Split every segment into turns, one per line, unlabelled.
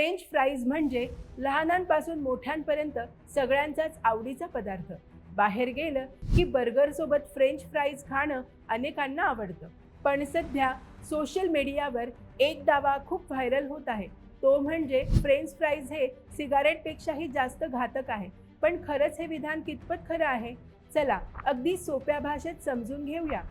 French fries म्हणजे लहानांपासून मोठ्यांपर्यंत सगळ्यांचाच आवडीचा पदार्थ। बाहेर गेलं की बर्गरसोबत फ्रेंच फ्राईज खाणं अनेकांना आवडतं। पण सध्या सोशल मीडियावर एक दावा खूप व्हायरल होत आहे, तो म्हणजे फ्रेंच फ्राईज हे सिगारेटपेक्षाही जास्त घातक आहे। पण खरंच हे विधान कितपत खरं आहे? चला अगदी सोप्या भाषेत समजून घेऊया।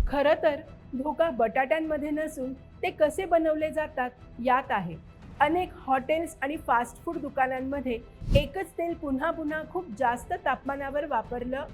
खरं तर धोका बटाट्यांमध्ये नसून ते कसे बनवले जातात यात आहे। अनेक हॉटेल्स आणि फास्ट फूड दुकानांमध्ये एकच तेल पुन्हा पुन्हा खूप जास्त तापमानावर वापरलं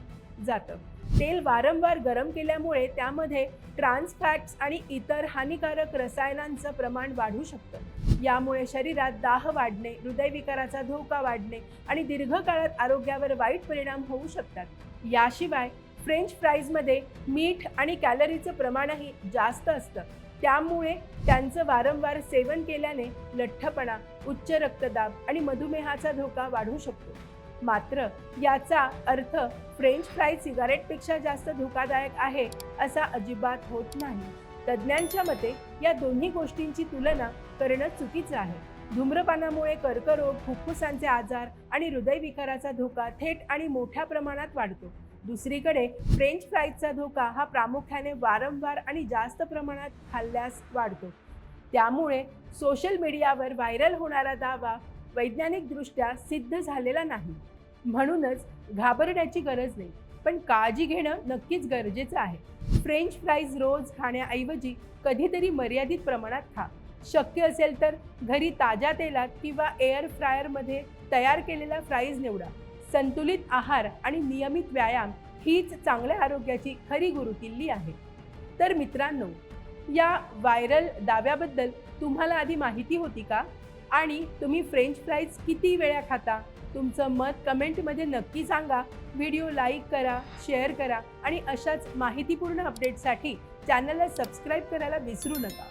जातं। तेल वारंवार गरम केल्यामुळे त्यामध्ये ट्रान्स फॅट्स आणि इतर हानिकारक रसायनांचं प्रमाण वाढू शकतं। यामुळे शरीरात दाह वाढणे, हृदयविकाराचा धोका वाढणे आणि दीर्घकाळात आरोग्यावर वाईट परिणाम होऊ शकतात। याशिवाय फ्रेंच फ्राईजमध्ये मीठ आणि कॅलरीचं प्रमाणही जास्त असतं, त्यामुळे त्यांचं वारंवार सेवन केल्याने लठ्ठपणा, उच्च रक्तदाब आणि मधुमेहाचा धोका वाढू शकतो। मात्र याचा अर्थ फ्रेंच फ्राईज सिगारेटपेक्षा जास्त धोकादायक आहे असा अजिबात होत नाही। तज्ज्ञांच्या मते या दोन्ही गोष्टींची तुलना करणं चुकीचं आहे। धूम्रपानामुळे कर्करोग, फुफ्फुसांचे आजार आणि हृदयविकाराचा धोका थेट आणि मोठ्या प्रमाणात वाढतो। दुसरीकडे फ्रेंच फ्राईजचा धोका हा प्रामुख्याने वारंवार आणि जास्त प्रमाणात खाल्ल्यास वाढतो। त्यामुळे सोशल मीडियावर व्हायरल होणारा दावा वैज्ञानिकदृष्ट्या सिद्ध झालेला नाही। म्हणूनच घाबरण्याची गरज नाही, पण काळजी घेणं नक्कीच गरजेचं आहे। फ्रेंच फ्राईज रोज खाण्याऐवजी कधीतरी मर्यादित प्रमाणात खा। शक्य असेल तर घरी ताज्या तेलात किंवा एअर फ्रायरमध्ये तयार केलेला फ्राईज निवडा। संतुलित आहार आणि नियमित व्यायाम हीच चांगल्या आरोग्याची खरी गुरुकिल्ली आहे। तर मित्रांनो, या व्हायरल दाव्याबद्दल तुम्हाला आधी माहिती होती का? आणि तुम्ही फ्रेंच फ्राईज किती वेळा खाता? तुमचं मत कमेंटमध्ये नक्की सांगा। व्हिडिओ लाईक करा, शेअर करा आणि अशाच माहितीपूर्ण अपडेट्ससाठी चॅनलला सबस्क्राईब करायला विसरू नका।